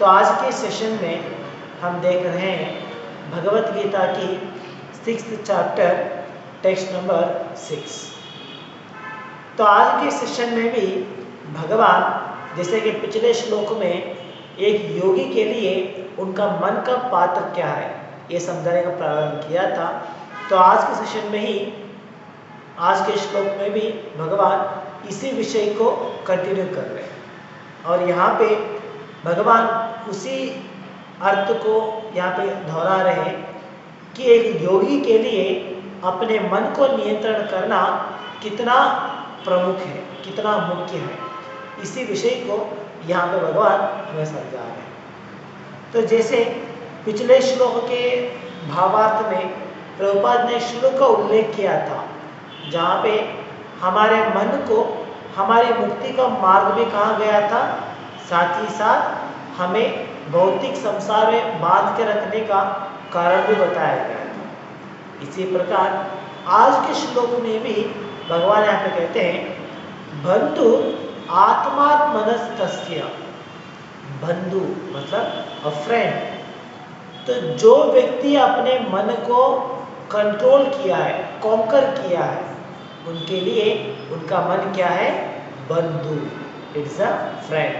तो आज के सेशन में हम देख रहे हैं भगवत गीता की 6th चैप्टर टेक्स्ट नंबर 6। तो आज के सेशन में भी भगवान जैसे कि पिछले श्लोक में एक योगी के लिए उनका मन का पात्र क्या है ये समझाने का प्रारंभ किया था। तो आज के सेशन में ही आज के श्लोक में भी भगवान इसी विषय को कंटिन्यू कर रहे हैं और यहाँ पे भगवान उसी अर्थ को यहाँ पे दोहरा रहे हैं कि एक योगी के लिए अपने मन को नियंत्रण करना कितना प्रमुख है, कितना मुख्य है। इसी विषय को यहाँ पे भगवान हमें समझा रहे हैं। तो जैसे पिछले श्लोक के भावार्थ में प्रभुपाद ने श्लोक का उल्लेख किया था जहाँ पे हमारे मन को हमारी मुक्ति का मार्ग भी कहा गया था, साथ ही साथ हमें भौतिक संसार में बांध के रखने का कारण भी बताया गया था। इसी प्रकार आज के श्लोक में भी भगवान यहाँ पे कहते हैं बंधु आत्मात्मनस्तस्य, बंधु मतलब अ फ्रेंड। तो जो व्यक्ति अपने मन को कंट्रोल किया है, कॉन्कर किया है, उनके लिए उनका मन क्या है? बंधु, इट्स अ फ्रेंड।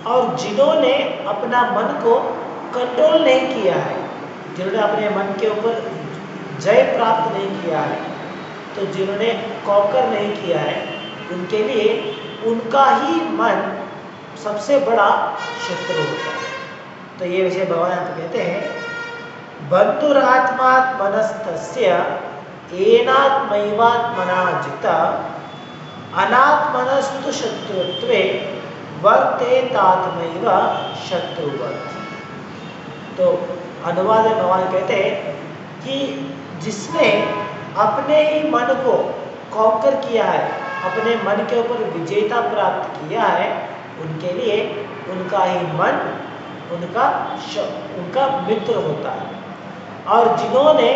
और जिन्होंने अपना मन को कंट्रोल नहीं किया है, जिन्होंने अपने मन के ऊपर जय प्राप्त नहीं किया है, तो जिन्होंने कॉन्कर नहीं किया है, उनके लिए उनका ही मन सबसे बड़ा शत्रु होता है। तो ये विषय भगवान यहाँ पे कहते हैं बंधुरात्मात्मनस्तस्य एनात्मैवात्मना जिता अनात्मनस्तु शत्रुत्वे वर्तेतात्मैव शत्रुवत्। तो अनुवाद में भगवान कहते हैं कि जिसने अपने ही मन को कॉन्कर किया है, अपने मन के ऊपर विजेता प्राप्त किया है, उनके लिए उनका ही मन उनका मित्र होता है। और जिन्होंने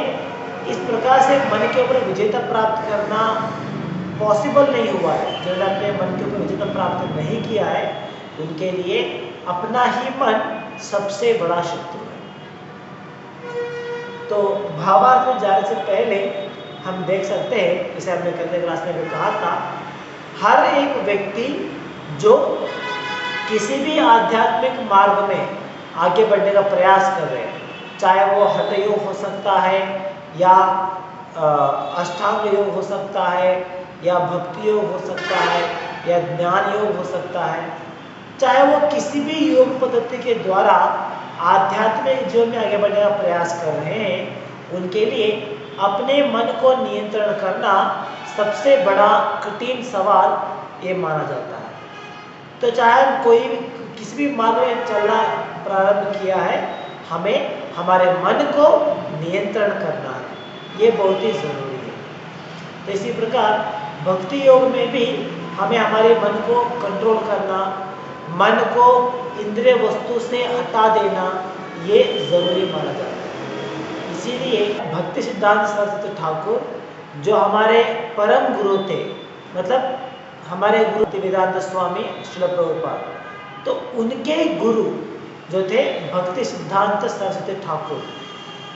इस प्रकार से मन के ऊपर विजेता प्राप्त करना पॉसिबल नहीं हुआ है, जिन्होंने अपने मन के ऊपर विजेता प्राप्त नहीं किया है, उनके लिए अपना ही मन सबसे बड़ा शत्रु है। तो भावार्थ में जाने से पहले हम देख सकते हैं, जैसे हमने कल क्लास में भी कहा था, हर एक व्यक्ति जो किसी भी आध्यात्मिक मार्ग में आगे बढ़ने का प्रयास कर रहे हैं, चाहे वो हठ योग हो सकता है या अष्टांग योग हो सकता है या भक्ति योग हो सकता है या ज्ञान योग हो सकता है, चाहे वो किसी भी योग पद्धति के द्वारा आध्यात्मिक जीवन में आगे बढ़ने का प्रयास कर रहे हैं, उनके लिए अपने मन को नियंत्रण करना सबसे बड़ा कठिन सवाल ये माना जाता है। तो चाहे कोई भी किसी भी मार्ग में चलना प्रारंभ किया है, हमें हमारे मन को नियंत्रण करना है, ये बहुत ही जरूरी है। तो इसी प्रकार भक्ति योग में भी हमें हमारे मन को कंट्रोल करना, मन को इंद्रिय वस्तु से हटा देना, ये जरूरी माना जाता है। इसीलिए भक्ति सिद्धांत सरस्वती ठाकुर जो हमारे परम गुरु थे, मतलब हमारे गुरु वेदांत स्वामी श्रील प्रभुपाद, तो उनके गुरु जो थे भक्ति सिद्धांत सरस्वती ठाकुर,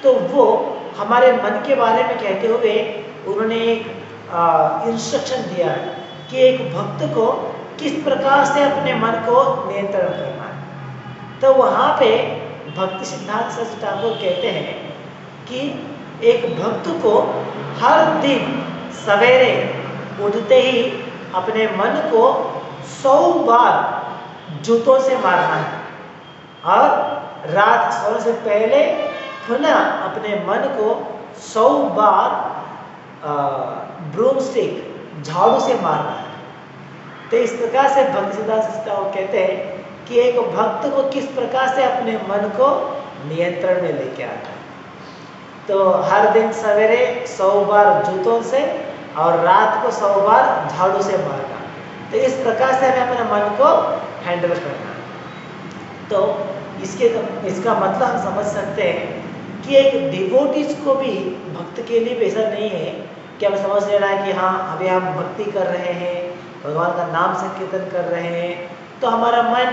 तो वो हमारे मन के बारे में कहते हुए उन्होंने एक इंस्ट्रक्शन दिया है कि एक भक्त को किस प्रकार से अपने मन को नियंत्रण करना है। तो वहाँ पे भक्ति सिद्धांत सरस्वती ठाकुर कहते हैं कि एक भक्त को हर दिन सवेरे उठते ही अपने मन को 100 बार जूतों से मारना है और रात सोने से पहले पुनः अपने मन को 100 बार ब्रूमस्टिक झाड़ू से मारना है। तो इस प्रकार से भक्ति सिद्धांत कहते हैं कि एक भक्त को किस प्रकार से अपने मन को नियंत्रण में लेके आता है। तो हर दिन सवेरे 100 बार जूतों से और रात को 100 बार झाड़ू से मारना। तो इस प्रकार से हमें अपने मन को हैंडल करना है। तो इसका मतलब हम समझ सकते हैं कि एक डिवोटीज को भी, भक्त के लिए भी ऐसा नहीं है कि हमें समझ लेना है कि हाँ अभी हम भक्ति कर रहे हैं, भगवान का नाम संकीर्तन कर रहे हैं, तो हमारा मन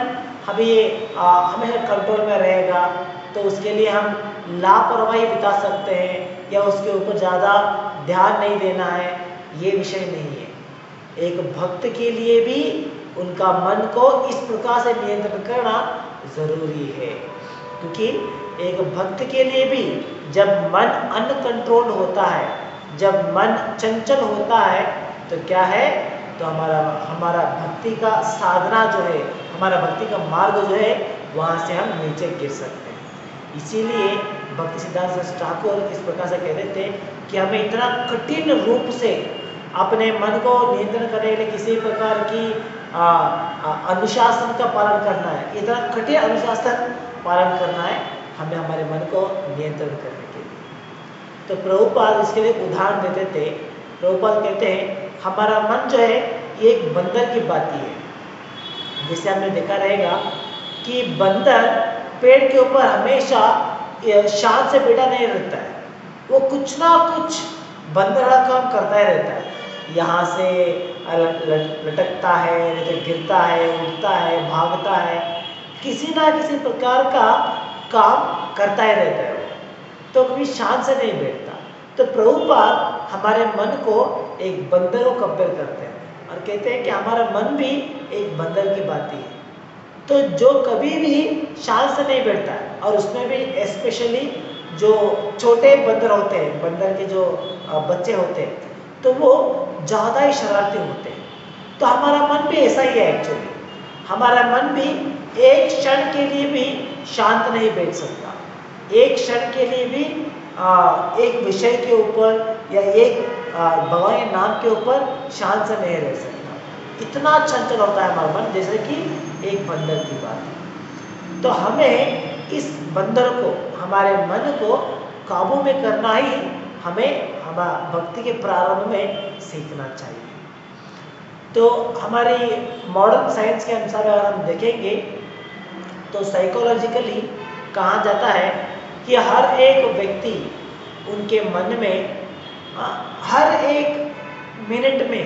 हमें ये हमेशा कंट्रोल में रहेगा, तो उसके लिए हम लापरवाही बिता सकते हैं या उसके ऊपर ज़्यादा ध्यान नहीं देना है, ये विषय नहीं है। एक भक्त के लिए भी उनका मन को इस प्रकार से नियंत्रण करना जरूरी है, क्योंकि एक भक्त के लिए भी जब मन अनकंट्रोल्ड होता है, जब मन चंचल होता है, तो क्या है, तो हमारा भक्ति का साधना जो है, हमारा भक्ति का मार्ग जो है, वहाँ से हम नीचे गिर सकते हैं। इसीलिए भक्ति सिद्धांत सरस्वती ठाकुर इस प्रकार से कहते थे कि हमें इतना कठिन रूप से अपने मन को नियंत्रण करने के लिए किसी प्रकार की अनुशासन का पालन करना है, इतना कठिन अनुशासन पालन करना है हमें हमारे मन को नियंत्रण करने के लिए। तो प्रभुपाद इसके लिए उदाहरण देते थे। प्रभुपाद कहते हैं हमारा मन जो है ये एक बंदर की बाती है। जैसे हमने देखा रहेगा कि बंदर पेड़ के ऊपर हमेशा शांत से बैठा नहीं रहता है, वो कुछ ना कुछ बंदर का काम करता ही रहता है। यहाँ से लटकता है, नहीं तो गिरता है, उठता है, भागता है, किसी ना किसी प्रकार का काम करता ही रहता है, वो तो कभी शांत से नहीं बैठता। तो प्रभुपाद हमारे मन को एक बंदर को कंपेयर करते हैं और कहते हैं कि हमारा मन भी एक बंदर की बाती है, तो जो कभी भी शांत से नहीं बैठता है, और उसमें भी स्पेशली जो छोटे बंदर होते हैं, बंदर के जो बच्चे होते हैं, तो वो ज़्यादा ही शरारती होते हैं। तो हमारा मन भी ऐसा ही है एक्चुअली, हमारा मन भी एक क्षण के लिए भी शांत नहीं बैठ सकता, एक क्षण के लिए भी एक विषय के ऊपर या एक भगवान के नाम के ऊपर शांत से नहीं रह सकता। इतना चंचल होता है हमारा मन, जैसे कि एक बंदर की बात। तो हमें इस बंदर को, हमारे मन को काबू में करना ही हमें हमारा भक्ति के प्रारंभ में सीखना चाहिए। तो हमारी मॉडर्न साइंस के अनुसार अगर हम देखेंगे तो साइकोलॉजिकली कहा जाता है कि हर एक व्यक्ति, उनके मन में हर एक मिनट में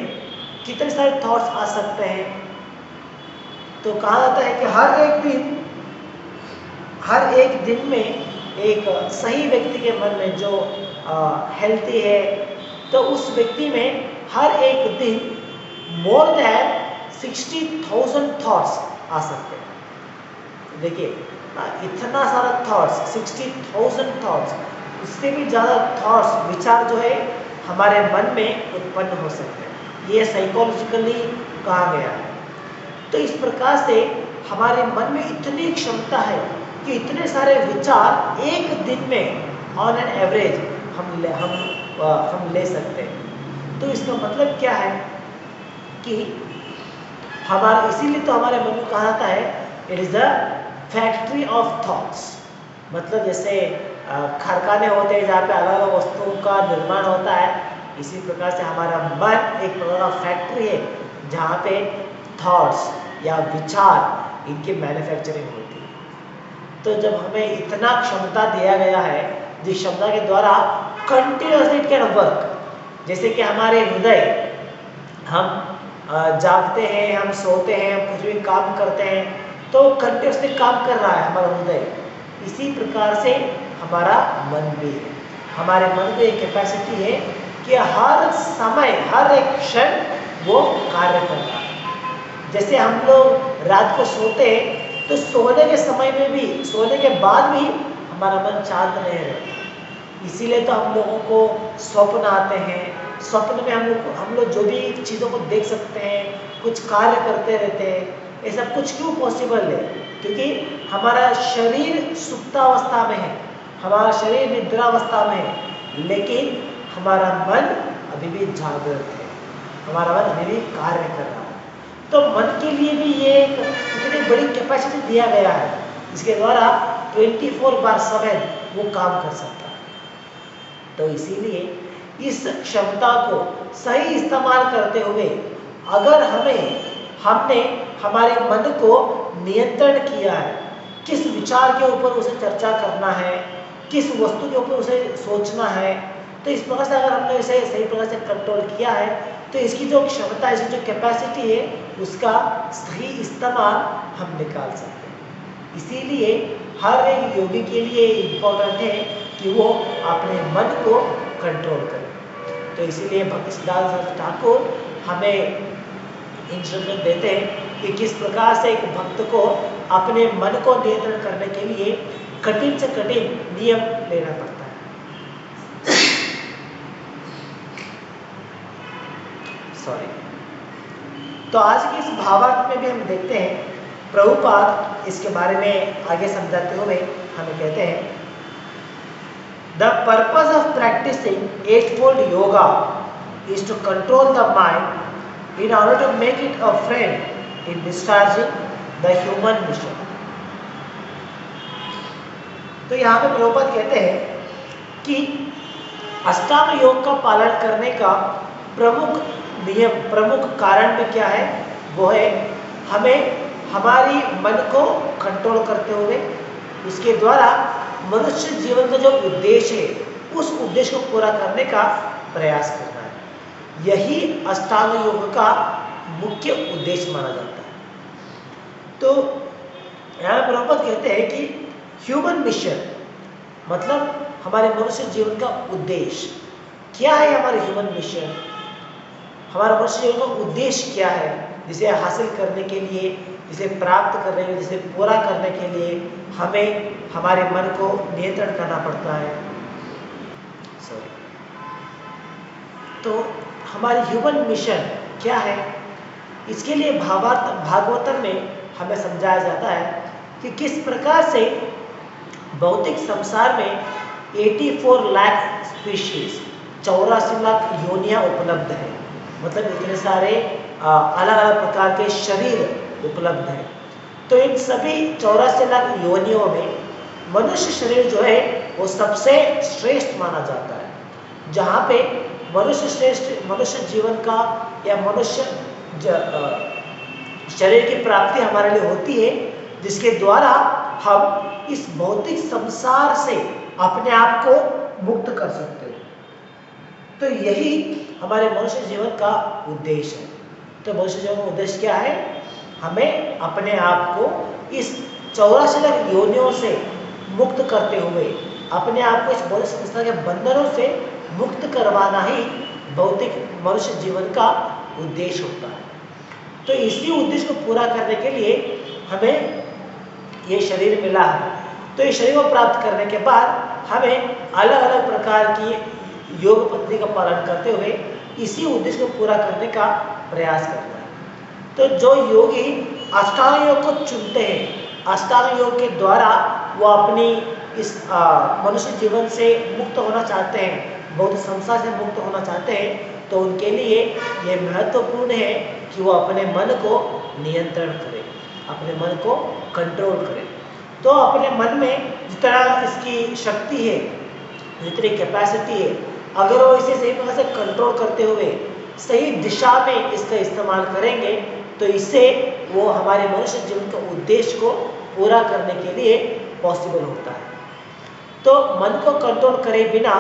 कितने सारे थॉट्स आ सकते हैं। तो कहा जाता है कि हर एक दिन में एक सही व्यक्ति के मन में जो हेल्थी है, तो उस व्यक्ति में हर एक दिन मोर देन 60,000 थॉट्स आ सकते हैं। देखिए इतना सारा थॉट्स, 60,000 थॉट्स, उससे भी ज़्यादा थॉट्स, विचार जो है हमारे मन में उत्पन्न हो सकते हैं, ये साइकोलॉजिकली कहा गया है। तो इस प्रकार से हमारे मन में इतनी क्षमता है कि इतने सारे विचार एक दिन में ऑन एन एवरेज हम ले सकते हैं। तो इसका मतलब क्या है कि हमारा, इसीलिए तो हमारे मन को कहा जाता है it is the factory of thoughts. मतलब जैसे कारखाने होते हैं जहाँ पे अलग अलग वस्तुओं का निर्माण होता है, इसी प्रकार से हमारा मन एक प्रकार का फैक्ट्री है जहाँ पे थॉट्स या विचार इनकी मैन्युफैक्चरिंग होती है। तो जब हमें इतना क्षमता दिया गया है, जिस क्षमता के द्वारा कंटिन्यूसली इट कैन वर्क, जैसे कि हमारे हृदय, हम जागते हैं, हम सोते हैं, हम कुछ भी काम करते हैं तो कंटिन्यूसली काम कर रहा है हमारा हृदय, इसी प्रकार से हमारा मन भी है। हमारे मन की एक कैपेसिटी है कि हर समय, हर एक क्षण वो कार्य कर रहा है। जैसे हम लोग रात को सोते हैं तो सोने के समय में भी, सोने के बाद भी हमारा मन शांत नहीं रहता। इसीलिए तो हम लोगों को स्वप्न आते हैं, स्वप्न में हम लोग जो भी चीज़ों को देख सकते हैं, कुछ कार्य करते रहते हैं। ये सब कुछ क्यों पॉसिबल है? क्योंकि हमारा शरीर सुप्तावस्था में है, हमारा शरीर निद्रावस्था में है, लेकिन हमारा मन अभी भी जागृत है, हमारा मन अभी भी कार्य कर रहा है। तो मन के लिए भी ये एक इतनी बड़ी कैपेसिटी दिया गया है, इसके द्वारा 24/7 वो काम कर सकता है। तो इसीलिए इस क्षमता को सही इस्तेमाल करते हुए अगर हमने हमारे मन को नियंत्रण किया है, किस विचार के ऊपर उसे चर्चा करना है, किस वस्तु के ऊपर उसे सोचना है, तो इस प्रकार से अगर हमने इसे सही प्रकार से कंट्रोल किया है तो इसकी जो क्षमता है, इसकी जो कैपेसिटी है उसका सही इस्तेमाल हम निकाल सकते हैं। इसीलिए हर एक योगी के लिए इम्पोर्टेंट है कि वो अपने मन को कंट्रोल करे। तो इसीलिए भक्ति सिद्धांत सरस्वती ठाकुर हमें इंस्ट्रक्शन देते हैं कि किस प्रकार से एक भक्त को अपने मन को नियंत्रण करने के लिए कठिन से कठिन नियम लेना पड़ता है। सॉरी। तो आज के इस भावार्थ में भी हम देखते हैं प्रभुपाद इसके बारे में आगे समझाते हुए हमें कहते हैं, the purpose of practicing eightfold yoga is to control the mind in order to make it a friend in discharging the human mission। तो यहाँ पे प्रभुपाद कहते हैं कि अष्टांग योग का पालन करने का प्रमुख नियम, प्रमुख कारण में क्या है, वो है हमें हमारी मन को कंट्रोल करते हुए उसके द्वारा मनुष्य जीवन का जो उद्देश्य है उस उद्देश्य को पूरा करने का प्रयास करना है। यही अष्टांग योग का मुख्य उद्देश्य माना जाता है। तो यहाँ प्रभुपाद कहते हैं कि ह्यूमन मिशन मतलब हमारे मनुष्य जीवन का उद्देश्य क्या है। हमारे ह्यूमन मिशन, हमारा मनुष्य जीवन का उद्देश्य क्या है, जिसे हासिल करने के लिए, जिसे प्राप्त करने के लिए, जिसे पूरा करने के लिए हमें हमारे मन को नियंत्रण करना पड़ता है। तो हमारी ह्यूमन मिशन क्या है, इसके लिए भागवतम में हमें समझाया जाता है कि किस प्रकार से भौतिक संसार में 84 लाख स्पीशीज, 84 लाख योनियां उपलब्ध है। मतलब इतने सारे अलग अलग प्रकार के शरीर उपलब्ध हैं। तो इन सभी 84 लाख योनियों में मनुष्य शरीर जो है वो सबसे श्रेष्ठ माना जाता है। जहाँ पे मनुष्य जीवन का या मनुष्य शरीर की प्राप्ति हमारे लिए होती है, जिसके द्वारा हम इस भौतिक संसार से अपने आप को मुक्त कर सकते हैं। तो यही हमारे मनुष्य जीवन का उद्देश्य है। तो मनुष्य जीवन का उद्देश्य क्या है, हमें अपने आप को इस 84 लाख योनियों से मुक्त करते हुए अपने आप को इस भौतिक संसार के बंधनों से मुक्त करवाना ही भौतिक मनुष्य जीवन का उद्देश्य होता है। तो इसी उद्देश्य को पूरा करने के लिए हमें ये शरीर मिला है। तो ये शरीर को प्राप्त करने के बाद हमें अलग अलग प्रकार की योग पद्धति का पालन करते हुए इसी उद्देश्य को पूरा करने का प्रयास करना है। तो जो योगी अष्टांग योग को चुनते हैं, अष्टांग योग के द्वारा वो अपनी इस मनुष्य जीवन से मुक्त होना चाहते हैं, भौतिक संसार से मुक्त होना चाहते हैं, तो उनके लिए ये महत्वपूर्ण है कि वो अपने मन को नियंत्रण करें, अपने मन को कंट्रोल करें। तो अपने मन में जितना इसकी शक्ति है, जितनी कैपेसिटी है, अगर वो इसे सही प्रकार से कंट्रोल करते हुए सही दिशा में इसका इस्तेमाल करेंगे तो इससे वो हमारे मनुष्य जीवन के उद्देश्य को पूरा करने के लिए पॉसिबल होता है। तो मन को कंट्रोल करे बिना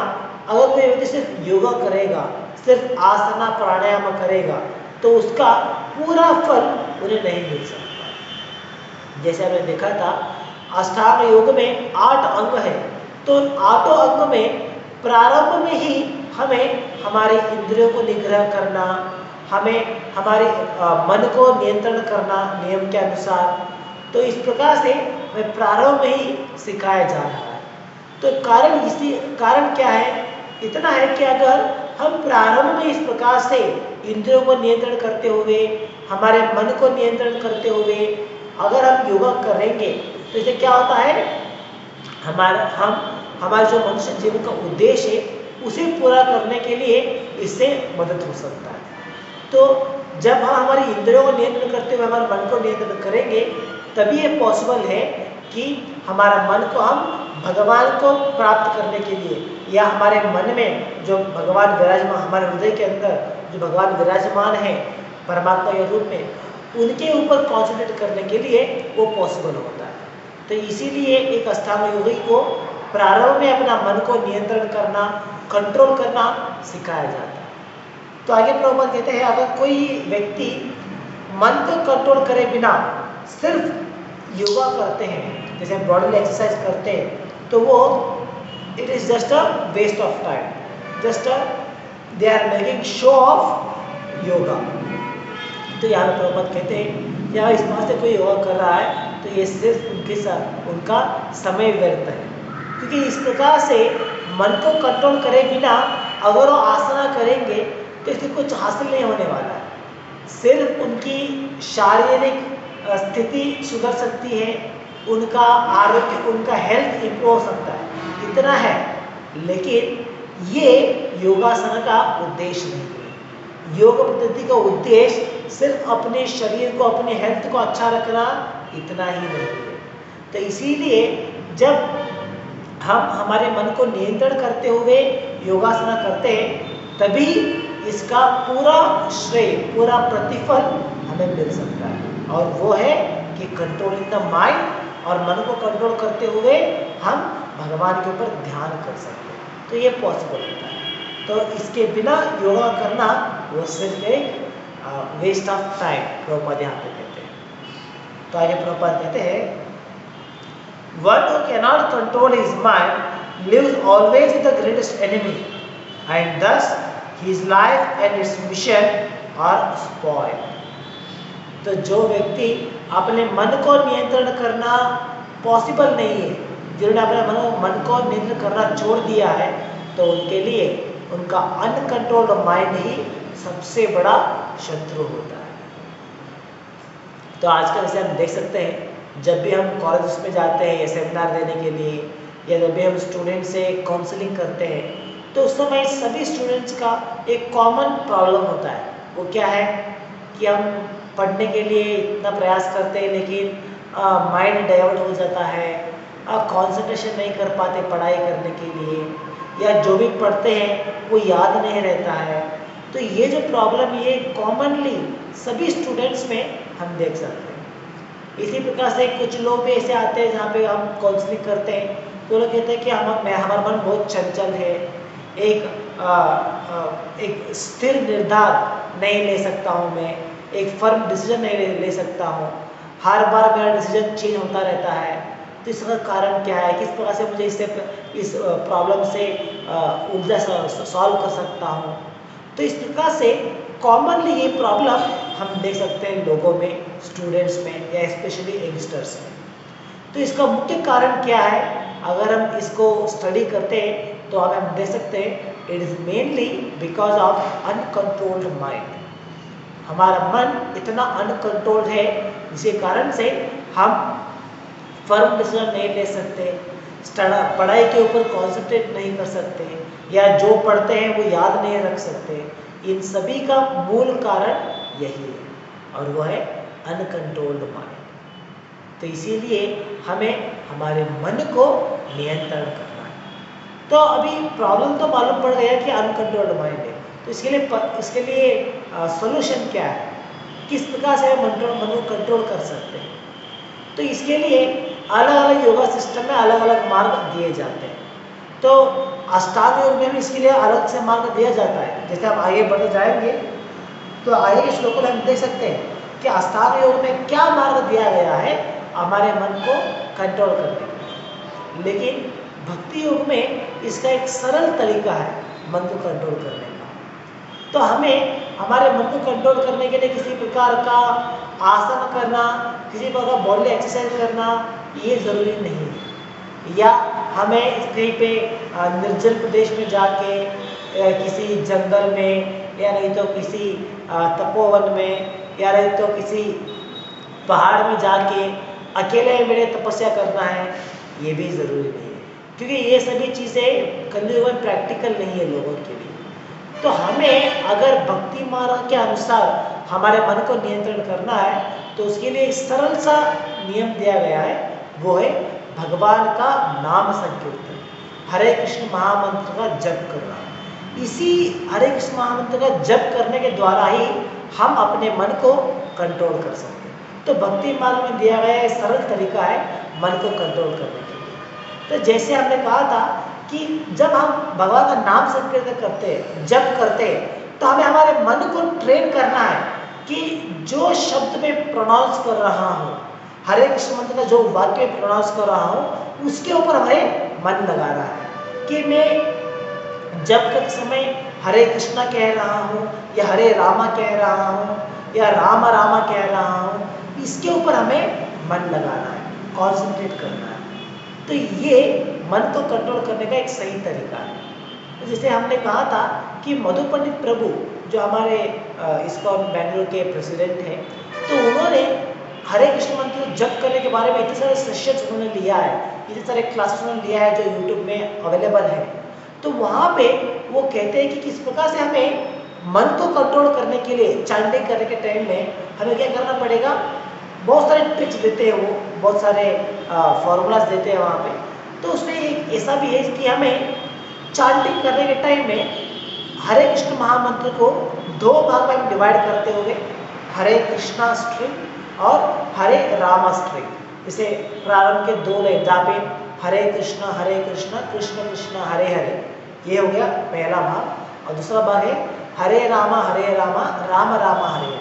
अगर कोई व्यक्ति सिर्फ योगा करेगा, सिर्फ आसना प्राणायाम करेगा, तो उसका पूरा फल उन्हें नहीं मिल सकता। जैसे हमने देखा था अष्टांग योग में 8 अंग है, तो 8 अंग में प्रारंभ में ही हमें हमारे इंद्रियों को निग्रह करना, हमें हमारे मन को नियंत्रण करना नियम के अनुसार, तो इस प्रकार से हमें प्रारंभ में ही सिखाया जा रहा है। तो कारण क्या है, इतना है कि अगर हम प्रारंभ में इस प्रकार से इंद्रियों को नियंत्रण करते हुए, हमारे मन को नियंत्रण करते हुए अगर हम योगा करेंगे तो इससे क्या होता है, हमारे जो मनुष्य जीवन का उद्देश्य है उसे पूरा करने के लिए इससे मदद हो सकता है। तो जब हम हमारी इंद्रियों को नियंत्रण करते हुए हमारे मन को नियंत्रण करेंगे तभी ये पॉसिबल है कि हमारा मन को हम भगवान को प्राप्त करने के लिए, या हमारे मन में जो भगवान विराजमान, हमारे हृदय के अंदर जो भगवान विराजमान है परमात्मा के रूप में, उनके ऊपर कॉन्सेंट्रेट करने के लिए वो पॉसिबल होता है। तो इसीलिए एक अष्टांग योगी को प्रारंभ में अपना मन को नियंत्रण करना, कंट्रोल करना सिखाया जाता है। तो आगे प्रभुपाद कहते हैं, अगर कोई व्यक्ति मन को कंट्रोल करे बिना सिर्फ योगा करते हैं, जैसे बॉडी एक्सरसाइज करते हैं, तो वो it is just a waste of time, just they are making show off yoga. तो यहाँ पर प्रभुपाद कहते हैं कि इस बात से कोई योगा कर रहा है तो ये सिर्फ उनका समय व्यर्थ है, क्योंकि इस प्रकार से मन को कंट्रोल करे बिना अगर वो आसना करेंगे तो इससे कुछ हासिल नहीं होने वाला है। सिर्फ उनकी शारीरिक स्थिति सुधर सकती है, उनका आरोग्य, उनका हेल्थ इम्प्रूव हो सकता है, इतना है। लेकिन ये योगासन का उद्देश्य नहीं है। योग पद्धति का उद्देश्य सिर्फ अपने शरीर को, अपने हेल्थ को अच्छा रखना इतना ही नहीं है। तो इसीलिए जब हम हमारे मन को नियंत्रण करते हुए योगासना करते हैं, तभी इसका पूरा श्रेय, पूरा प्रतिफल हमें मिल सकता है, और वो है कि कंट्रोलिंग द माइंड, और मन को कंट्रोल करते हुए हम भगवान के ऊपर ध्यान कर सकते हैं। तो ये पॉसिबल होता है। तो इसके बिना योगा करना वो सिर्फ एक वेस्ट ऑफ टाइम, प्रभुपाद यहाँ पे कहते हैं। तो आगे प्रभुपाद कहते हैं, one who cannot control his mind lives always with the greatest enemy, and thus his life and its mission are spoiled। तो जो व्यक्ति अपने मन को नियंत्रण करना पॉसिबल नहीं है, जिन्होंने अपने मन को नियंत्रण करना छोड़ दिया है, तो उनके लिए उनका अनकंट्रोल्ड माइंड ही सबसे बड़ा शत्रु होता है। तो आजकल जैसे हम देख सकते हैं, जब भी हम कॉलेज में जाते हैं या सेमिनार देने के लिए, या जब भी हम स्टूडेंट से काउंसलिंग करते हैं, तो उस समय सभी स्टूडेंट्स का एक कॉमन प्रॉब्लम होता है। वो क्या है कि हम पढ़ने के लिए इतना प्रयास करते हैं, लेकिन माइंड डाइवर्ट हो जाता है, कंसंट्रेशन नहीं कर पाते पढ़ाई करने के लिए, या जो भी पढ़ते हैं वो याद नहीं रहता है। तो ये जो प्रॉब्लम, ये कॉमनली सभी स्टूडेंट्स में हम देख सकते हैं। इसी प्रकार से कुछ लोग भी ऐसे आते हैं जहाँ पे हम काउंसलिंग करते हैं, तो लोग कहते हैं कि हमारा मन बहुत चंचल है, एक स्थिर निर्धार नहीं ले सकता हूँ मैं, एक फर्म डिसीजन नहीं ले सकता हूँ, हर बार मेरा डिसीजन चेंज होता रहता है। तो इसका कारण क्या है, किस प्रकार से मुझे इस प्रॉब्लम से उलझा सॉल्व कर सकता हूँ। तो इस प्रकार से कॉमनली ये प्रॉब्लम हम देख सकते हैं लोगों में, स्टूडेंट्स में, या स्पेशली यंगस्टर्स में। तो इसका मुख्य कारण क्या है, अगर हम इसको स्टडी करते हैं तो हम देख सकते हैं it is mainly because of uncontrolled mind. हमारा मन इतना अनकंट्रोल्ड है, जिसके कारण से हम फर्म डिसीजन नहीं ले सकते, पढ़ाई के ऊपर कॉन्सेंट्रेट नहीं कर सकते, या जो पढ़ते हैं वो याद नहीं रख सकते। इन सभी का मूल कारण यही है, और वो है अनकंट्रोल्ड माइंड। तो इसीलिए हमें हमारे मन को नियंत्रण करना है। तो अभी प्रॉब्लम तो मालूम पड़ गया कि अनकंट्रोल्ड माइंड है, तो इसके लिए सॉल्यूशन क्या है, किस प्रकार से मन को कंट्रोल कर सकते हैं। तो इसके लिए अलग अलग योगा सिस्टम में अलग अलग मार्ग दिए जाते हैं। तो अष्टांग योग में भी इसके लिए अलग से मार्ग दिया जाता है। जैसे हम आगे बढ़ते जाएंगे तो आगे के श्लोकों में हम देख सकते हैं कि अष्टांग योग में क्या मार्ग दिया गया है हमारे मन को कंट्रोल करने का। लेकिन भक्ति योग में इसका एक सरल तरीका है मन को कंट्रोल करने का। तो हमें हमारे मन को कंट्रोल करने के लिए किसी प्रकार का आसन करना, किसी प्रकार का बॉडी एक्सरसाइज करना ये ज़रूरी नहीं है, या हमें कहीं पे निर्जल प्रदेश में जाके किसी जंगल में, या नहीं तो किसी तपोवन में, या नहीं तो किसी पहाड़ में जाके अकेले मेरे तपस्या करना है, ये भी ज़रूरी नहीं है, क्योंकि ये सभी चीज़ें कलयुग में प्रैक्टिकल नहीं है लोगों के लिए। तो हमें अगर भक्ति मार्ग के अनुसार हमारे मन को नियंत्रण करना है, तो उसके लिए सरल सा नियम दिया गया है, वो है भगवान का नाम संकीर्तन, हरे कृष्ण महामंत्र का जप करना। इसी हरे कृष्ण महामंत्र का जप करने के द्वारा ही हम अपने मन को कंट्रोल कर सकते हैं। तो भक्ति मार्ग में दिया गया सरल तरीका है मन को कंट्रोल करने के लिए। तो जैसे हमने कहा था कि जब हम भगवान का नाम संकीर्तन करते हैं, जप करते हैं, तो हमें हमारे मन को ट्रेन करना है कि जो शब्द में प्रोनाउंस कर रहा हूँ, हरे कृष्ण मंत्र का जो वाक्य प्रोनाउंस कर रहा हूँ उसके ऊपर हमें मन लगाना है कि मैं जब करते समय हरे कृष्णा कह रहा हूँ या हरे रामा कह रहा हूँ या राम रामा कह रहा हूँ, इसके ऊपर हमें मन लगाना है, कॉन्सेंट्रेट करना है। तो ये मन को कंट्रोल करने का एक सही तरीका है। तो जैसे हमने कहा था कि मधु पंडित प्रभु जो हमारे इस्कॉन बेंगलुरु के प्रेसिडेंट हैं, तो उन्होंने हरे कृष्ण मंत्र जप करने के बारे में इतने सारे सेशंस उन्होंने लिया है, इतने सारे क्लासेस उन्होंने लिया है जो यूट्यूब में अवेलेबल है। तो वहाँ पे वो कहते हैं कि किस प्रकार से हमें मन को कंट्रोल करने के लिए चैंटिंग करने के टाइम में हमें क्या करना पड़ेगा। बहुत सारे ट्रिक्स देते हैं वो, बहुत सारे फॉर्मूलाज देते हैं वहाँ पे। तो उसमें एक ऐसा भी है कि हमें चैंटिंग करने के टाइम में हरे कृष्ण महामंत्र को 2 भाग में हम डिवाइड करते हुए हरे कृष्णा स्ट्रिंग और हरे रामा स्ट्रिंग। जैसे प्रारंभ के 2 लाइन जहाँ पे हरे कृष्णा कृष्ण कृष्ण हरे हरे, ये हो गया पहला भाग, और दूसरा भाग है हरे रामा राम रामा हरे हरे।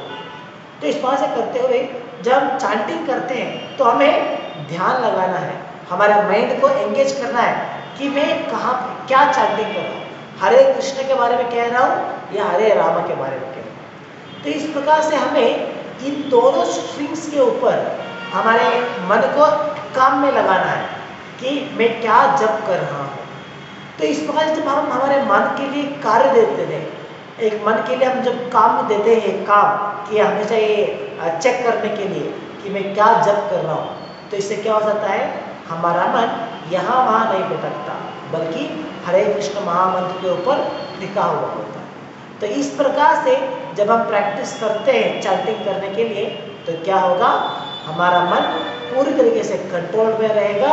तो इस बात से करते हुए जब हम चैंटिंग करते हैं तो हमें ध्यान लगाना है, हमारे माइंड को एंगेज करना है कि मैं कहाँ क्या चैंटिंग कर रहा हूँ, हरे कृष्ण के बारे में कह रहा हूँ या हरे रामा के बारे में कह रहा हूँ। तो इस प्रकार से हमें इन दोनों स्ट्रिंग्स के ऊपर हमारे मन को काम में लगाना है कि मैं क्या जप कर रहा हूँ। तो इस प्रकार जब हम हमारे मन के लिए कार्य देते हैं, एक मन के लिए हम जब काम देते हैं काम कि हमेशा ये चेक करने के लिए कि मैं क्या जप कर रहा हूँ, तो इससे क्या हो जाता है, हमारा मन यहाँ वहाँ नहीं भटकता बल्कि हरे कृष्ण महामंत्र के ऊपर टिका हुआ होता है। तो इस प्रकार से जब हम प्रैक्टिस करते हैं चैंटिंग करने के लिए तो क्या होगा, हमारा मन पूरी तरीके से कंट्रोल में रहेगा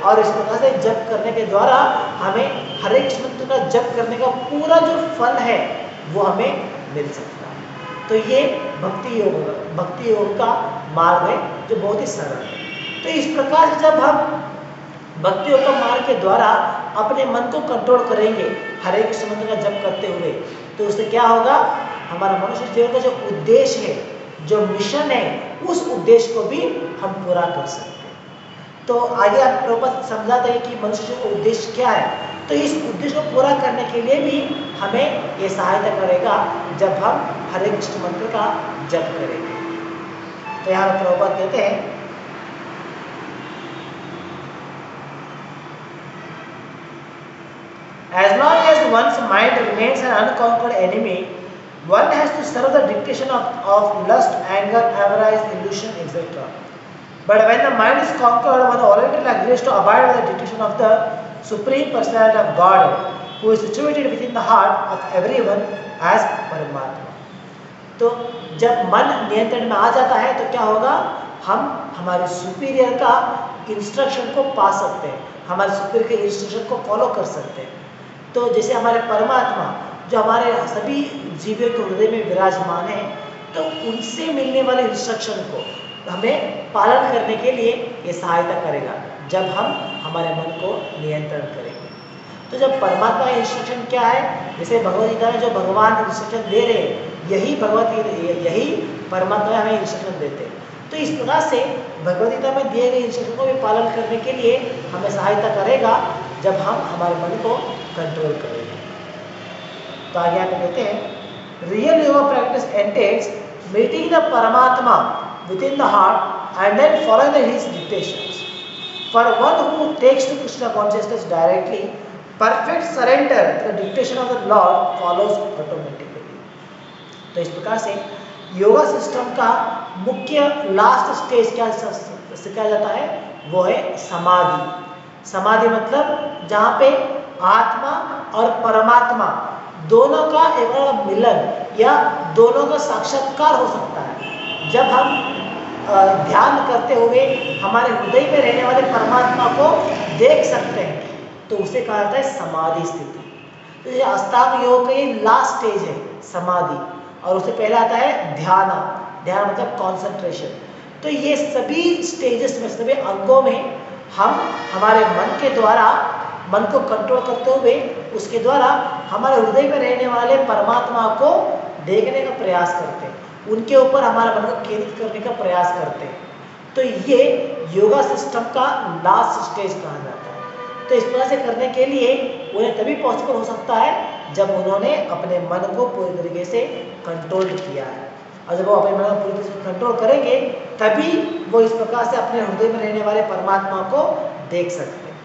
और इस प्रकार से जप करने के द्वारा हमें हरे कृष्ण मंत्र का जप करने का पूरा जो फल है वो हमें मिल सकता है। तो ये भक्ति योग का मार्ग है जो बहुत ही सरल है। तो इस प्रकार से जब हम भक्ति योग का मार्ग के द्वारा अपने मन को कंट्रोल करेंगे हरे कृष्ण मंत्र का जप करते हुए, तो उससे क्या होगा, हमारा मनुष्य जीवन का जो उद्देश्य है, जो मिशन है, उस उद्देश्य को भी हम पूरा कर सकते हैं। तो आगे आप प्रभुपाद समझाते हैं कि मनुष्य का उद्देश्य क्या है। तो इस उद्देश्य को पूरा करने के लिए भी हमें ये सहायता करेगा जब हम हरे कृष्ण मंत्र का जप करेंगे। तो यहाँ प्रभुपाद कहते हैं, as long as one's mind remains an unconquered enemy, one has to serve the dictation of lust, anger, avarice, illusion, etc. But when the mind is conquered, one already agrees to abide by the dictation of the Supreme Personality of God, who is situated within the heart of everyone as Paramatma. तो जब मन नियंत्रण में आ जाता है तो क्या होगा, हम हमारे सुपीरियर का इंस्ट्रक्शन को पा सकते हैं, हमारे सुपीरियर के इंस्ट्रक्शन को फॉलो कर सकते हैं। तो जैसे हमारे परमात्मा जो हमारे सभी जीवियों के हृदय में विराजमान है, तो उनसे मिलने वाले इंस्ट्रक्शन को हमें पालन करने के लिए ये सहायता करेगा जब हम हमारे मन को नियंत्रण करेंगे। तो जब परमात्मा का इंस्ट्रक्शन क्या है, जैसे भगवद गीता में जो भगवान इंस्ट्रक्शन दे रहे हैं, यही परमात्मा हमें इंस्ट्रक्शन देते हैं। तो इस प्रकार से भगवद गीता में दिए गए इंस्ट्रक्शन को भी पालन करने के लिए हमें सहायता करेगा जब हम हमारे मन को कंट्रोल करेंगे। तो आगे आप कहते हैं, real yoga practice entails meeting the Paramatma within the heart and then following his dictations. For one who takes to Krishna consciousness directly, perfect surrender to the dictation of the Lord follows automatically. तो इस प्रकार से yoga system का मुख्य last stage क्या सिखाया जाता है, वो है समाधि। समाधि मतलब जहाँ पे आत्मा और परमात्मा दोनों का एक मिलन या दोनों का साक्षात्कार हो सकता है। जब हम ध्यान करते हुए हमारे हृदय में रहने वाले परमात्मा को देख सकते हैं तो उसे कहा जाता है समाधि स्थिति। तो ये अष्टांग योग का ये लास्ट स्टेज है समाधि, और उससे पहले आता है ध्यान। ध्यान मतलब कॉन्सेंट्रेशन। तो ये सभी स्टेजेस में, सभी अंगों में हम हमारे मन के द्वारा मन को कंट्रोल करते हुए उसके द्वारा हमारे हृदय में रहने वाले परमात्मा को देखने का प्रयास करते हैं, उनके ऊपर हमारा मन को केंद्रित करने का प्रयास करते हैं। तो ये योगा सिस्टम का लास्ट स्टेज कहा जाता है। तो इस तरह से करने के लिए उन्हें तभी पॉसिबल हो सकता है जब उन्होंने अपने मन को पूरी तरीके से कंट्रोल किया है। और जब वो अपने मन को पूरी तरीके से कंट्रोल करेंगे तभी वो इस प्रकार से अपने हृदय में रहने वाले परमात्मा को देख सकते हैं।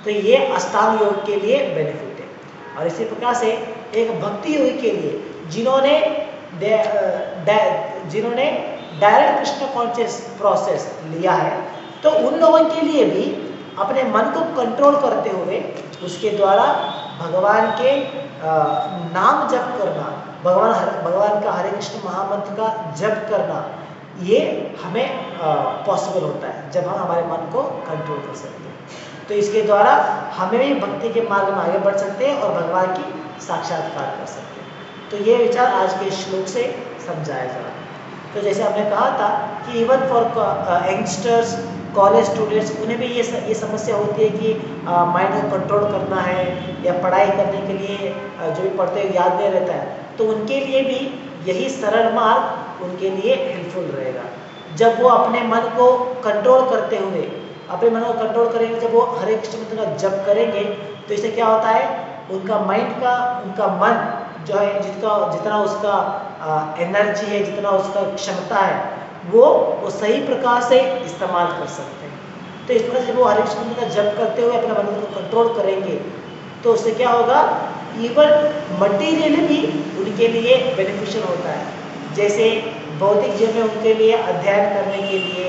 तो ये अष्टांग योग के लिए बेनिफिट है। और इसी प्रकार से एक भक्ति योगी के लिए जिन्होंने डायरेक्ट कृष्ण कॉन्शियस प्रोसेस लिया है, तो उन लोगों के लिए भी अपने मन को कंट्रोल करते हुए उसके द्वारा भगवान के नाम जप करना, भगवान का हरे कृष्ण महामंत्र का जप करना, ये हमें पॉसिबल होता है जब हम हमारे मन को कंट्रोल कर सकते हैं। तो इसके द्वारा हमें भी भक्ति के मार्ग में आगे बढ़ सकते हैं और भगवान की साक्षात्कार कर सकते हैं। तो ये विचार आज के श्लोक से समझाया जा रहा है। तो जैसे हमने कहा था कि even for youngsters, college students, उन्हें भी ये समस्या होती है कि माइंड को कंट्रोल करना है या पढ़ाई करने के लिए जो भी पढ़ते हैं याद नहीं रहता है, तो उनके लिए भी यही सरल मार्ग उनके लिए हेल्पफुल रहेगा। जब वो अपने मन को कंट्रोल करते हुए, अपने मन को कंट्रोल करेंगे, जब वो हरे कृष्ण मंत्र का जप करेंगे, तो इससे क्या होता है, उनका माइंड का, उनका मन जो है, जितना उसका एनर्जी है, जितना उसका क्षमता है, वो सही प्रकार से इस्तेमाल कर सकते हैं। तो इस प्रकार से वो हरे कृष्ण मंत्र का जप करते हुए अपने मन को कंट्रोल करेंगे, तो उससे क्या होगा, इवन मटीरियली भी उनके लिए बेनिफिशियल होता है। जैसे भौतिक जीवन में उनके लिए अध्ययन करने के लिए,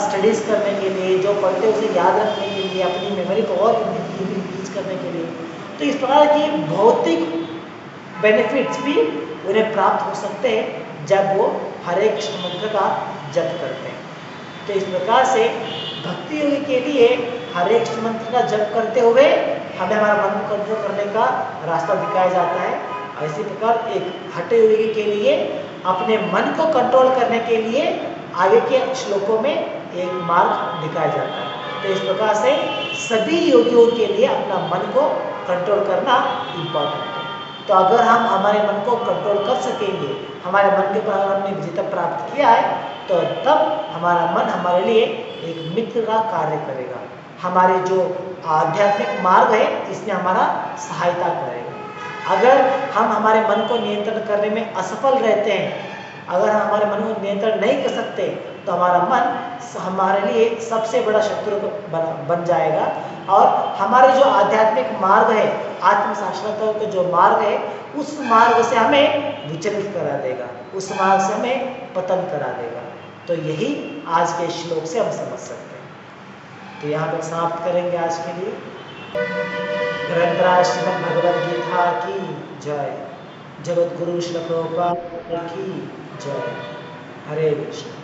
स्टडीज करने के लिए, जो पढ़ते हैं उसे याद रखने के लिए, अपनी मेमोरी को और इंक्रीज करने के लिए, तो इस प्रकार की भौतिक बेनिफिट्स भी उन्हें प्राप्त हो सकते हैं जब वो हरे कृष्ण मंत्र का जप करते हैं। तो इस प्रकार से भक्ति योगी के लिए हरे कृष्ण मंत्र का जप करते हुए हमें हमारा मन को कंट्रोल करने का रास्ता दिखाया जाता है। और इसी प्रकार एक हठ योगी के लिए अपने मन को कंट्रोल करने के लिए आगे के श्लोकों में एक मार्ग दिखाया जाता है। तो इस प्रकार से सभी योगियों के लिए अपना मन को कंट्रोल करना इम्पोर्टेंट है। तो अगर हम हमारे मन को कंट्रोल कर सकेंगे, हमारे मन के ऊपर हमने विजेता प्राप्त किया है, तो तब हमारा मन हमारे लिए एक मित्र का कार्य करेगा। हमारे जो आध्यात्मिक मार्ग है इसमें हमारा सहायता करेगा। अगर हम हमारे मन को नियंत्रण करने में असफल रहते हैं, अगर हम हमारे मन को नियंत्रण नहीं कर सकते, तो हमारा मन हमारे लिए सबसे बड़ा शत्रु बन जाएगा और हमारे जो आध्यात्मिक मार्ग है, आत्म साक्षात्कार का जो मार्ग है, उस मार्ग से हमें विचलित करा देगा, उस मार्ग से हमें पतन करा देगा। तो यही आज के श्लोक से हम समझ सकते हैं। तो यहाँ पर समाप्त करेंगे आज के लिए। ग्रंथराज श्रीमद् भगवद गीता की जय। जगत गुरु श्री प्रभुपाद की जय। हरे कृष्ण।